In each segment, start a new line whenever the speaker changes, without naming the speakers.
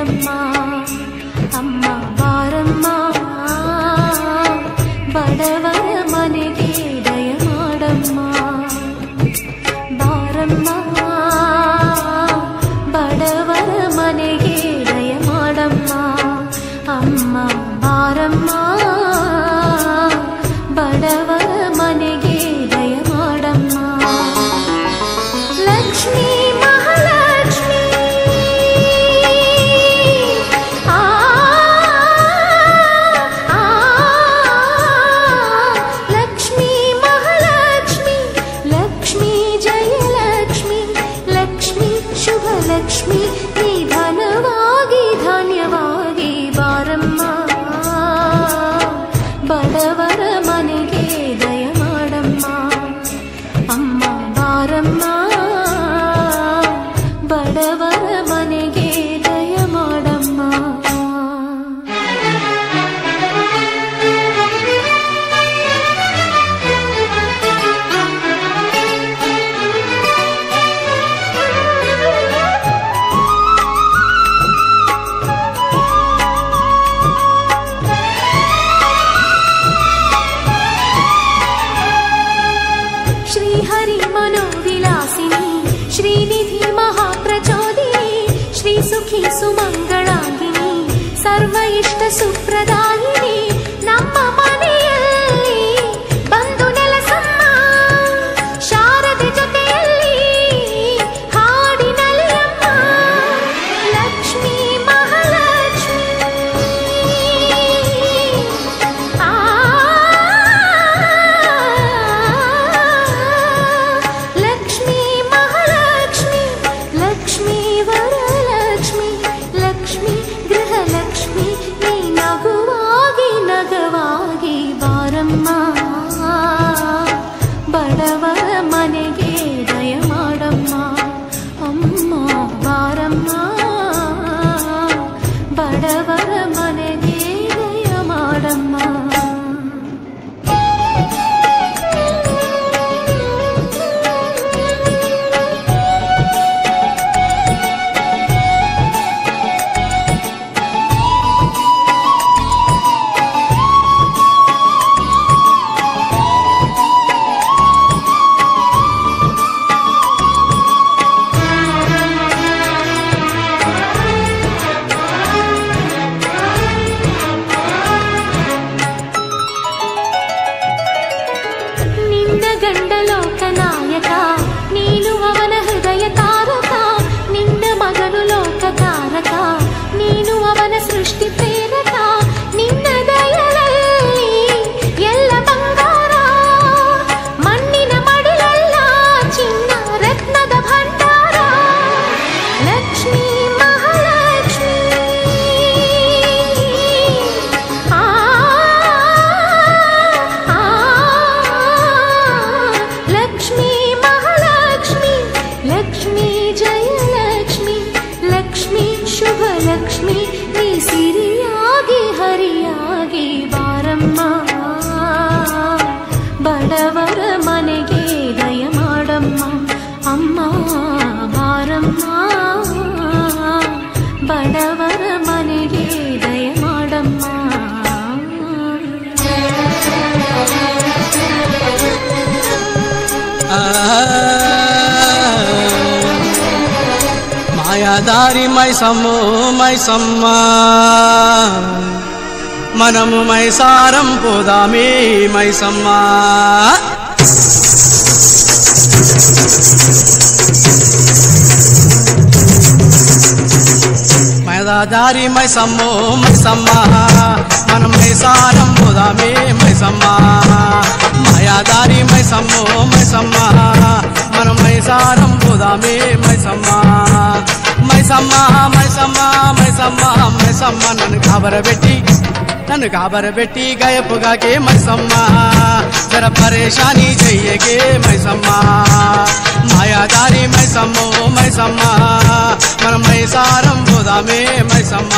ಬೇಡಮ್ಮ ಅಮ್ಮ ಬಾರಮ್ಮ ಬಡವರ ಮನೆಗೆ ದಯ ಮಾಡಮ್ಮ ಬಾರಮ್ಮ ಬಡವರ ಮನೆಗೆ ದಯ ಮಾಡಮ್ಮ ಅಮ್ಮ ಬಾರಮ್ಮ ಬಡವರ ಮನೆಗೆ ದಯ ಮಾಡಮ್ಮ ಲಕ್ಷ್ಮೀ ಮಹಾಲಕ್ಷ್ಮೀ ಲಕ್ಷ್ಮೀ ಮಹಾಲಕ್ಷ್ಮಿ ಲಕ್ಷ್ಮೀ ಜಯಲಕ್ಷ್ಮಿ ಲಕ್ಷ್ಮೀ ಶುಭಲಕ್ಷ್ಮಿ ನಿಧಾನವಾಗಿ ಧಾನ್ಯವಾಗಿ ಬಾರಮ್ಮ ಬಡವರ ಮನೆಗೆ ದಯ ಮಾಡಮ್ಮ ಅಮ್ಮ ಬಾರಮ್ಮ ಬಡವರ ಮನೆಗೆ ದಯ ಮಾಡಮ್ಮ श्रीहरि मनोविलासिनी श्रीनिधि महाप्रचोदिनी श्री सुखी सुमंगलांगिनी सर्व इष्ट सुप्रदायिनी ನಮ್ಮ ಮನೆಯಲ್ಲಿ ಬಂದು ನೆಲೆಸಮ್ಮ ಶಾರದೆ ಜೊತೆಯಲ್ಲಿ ಹಾಡಿನಲ್ಲಿ ಅಮ್ಮ ಲಕ್ಷ್ಮೀ ಮಹಾಲಕ್ಷ್ಮಿ ಲಕ್ಷ್ಮೀ ಮಹಾಲಕ್ಷ್ಮಿ ಲಕ್ಷ್ಮೀ ವರಲಕ್ಷ್ಮಿ ಲಕ್ಷ್ಮೀ ಗೃಹಲಕ್ಷ್ಮಿ ನೀ ನಗುವಾಗಿ ನಗವಾಗಿ ಬಾರಮ್ಮ ಬಡವರ ಮನೆಗೆ ದಯ ಮಾಡಮ್ಮ ಅಮ್ಮ ಬಾರಮ್ಮ ಬಡವರ ಮನೆಗೆ ದಯ ಮಾಡಮ್ಮ ನಿನ್ನ ಗಂಡ ಲೋಕನಾಯಕ ನೀನು ಅವನ ಹೃದಯ ತಾರಕ ನಿನ್ನ ಮಗನು ಲೋಕಕಾರಕ ನೀನು ಅವನ ಸೃಷ್ಟಿ ಪ್ರೇರಕ ನಿನ್ನ ದಯದಲ್ಲಿ ಎಲ್ಲ ಬಂಗಾರ ಮಣ್ಣಿನ ಮಡಿಲಲ್ಲ ಚಿನ್ನ ರತ್ನದ ಭಂಡಾರ ಲಕ್ಷ್ಮೀ ಮಹಾಲಕ್ಷ್ಮಿ ಲಕ್ಷ್ಮೀ ಮಹಾಲಕ್ಷ್ಮಿ ಲಕ್ಷ್ಮೀ ಜಯಲಕ್ಷ್ಮಿ ಲಕ್ಷ್ಮೀ ಶುಭಲಕ್ಷ್ಮಿ ನೀ ಸಿರಿಯಾಗಿ ಹರಿಯಾಗಿ ಬಾರಮ್ಮ ಬಡವರ ಮನೆಗೆ ದಯ ಮಾಡಮ್ಮ ಅಮ್ಮ ಬಾರಮ್ಮ ಬಡವರ ಮನೆಗೆ ದಯ ಮಾಡಮ್ಮ
మాయాదారి మైసమ్మో మైసమ్మ మనము మైసారం పోదామే మైసమ్మ మాయాదారి మైసమ్మో మైసమ్మ మనం మైసారం పోదామే మైసమ్మ మాయాదారి మైసమ్మో మైసమ్మ మనం మైసారం పోదామే మైసమ్మ మైసమ్మ మైసమ్మ మైసమ్మ మైసమ్మ నన్ను కాబరబెట్టి గాయపుగాకే మైసమ్మ జర పరేషానీ చెయ్యకే మైసమ్మ మాయాదారి మైసమ్మో మైసమ్మ మనం మైసారం పోదామే మైసమ్మ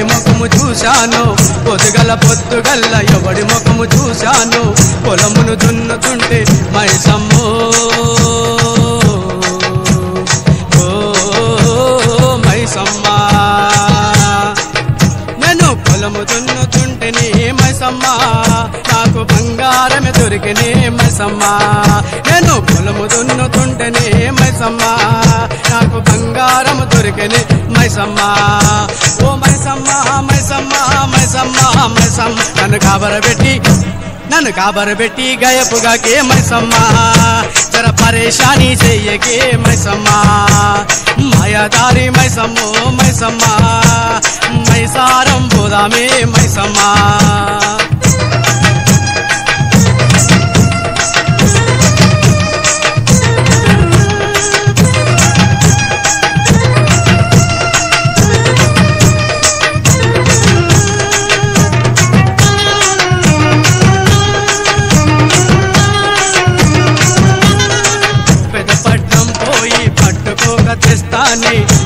ఎవడి ముఖము చూశాను పొద్దుగల్ల ఎవడి ముఖము చూశాను పొలమును దున్నుతుంటే మైసమ్మో మైసమ్మా నేను పొలము దున్నుతుంటేనే మైసమ్మా నాకు బంగారమే దొరికినే మైసమ్మా నేను పొలము దున్నుతుంటేనే మైసమ్మా నాకు బంగారము దొరికినే మైసమ్మా ఓ మైసమ్మా మైసమ్మా మైసమ్మా మైసమ్మ నన్ను కాబరబెట్టి గయపుగాకే మైసమ్మా జర పరేషాని చెయ్యకే మైసమ్మా మాయాదారి మైసమ్మో మైసమ్మా మైసారం పోదామే మైసమ్మా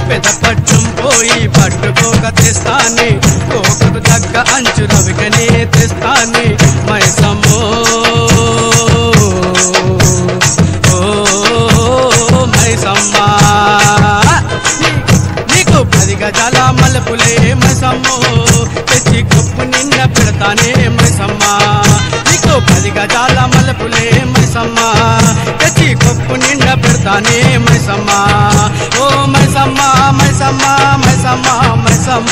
పెదపట్నం పోయి పట్టుకోక తెస్తానే కోకకు తగ్గ అంచు రవికనే తెస్తానే మైసమ్మో మైసమ్మా నీకు 10 గజాల మలుపులే మైసమ్మో తెచ్చి కప్పు నిన్న పెడతానే మైసమ్మా నీకు 10 గజాల మలుపులే మైసమ్మా తెచ్చి కప్పు నిండ పెడతానే మైసమ్మా ఓ మైసమ్మా మైసమ్మా మైసమ్మా మైసమ్మ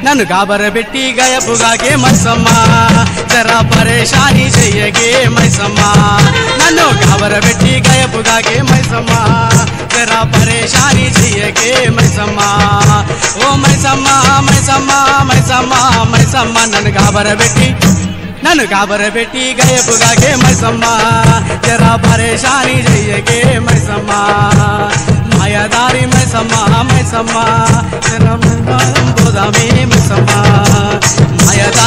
నన్ను కాబరబెట్టి గయపుగాకే మైసమ్మా జరా పరేషాని చెయ్యగే మైసమ్మా నన్ను కాబరబెట్టి గయపుగాకే మైసమ్మా జరా పరేషాని చెయ్యగే మైసమ్మా ఓ మైసమ్మా మైసమ్మా మైసమ్మా మైసమ్మ నన్ను కాబరబెట్టి గయపుగాకే మైసమ్మా జరా పరేషాని చెయ్యగే మైసమ్మా మాయాదారి మైసమ్మా మైసమ్మా జరా పోదామే మైసమ్మా మాయాదారి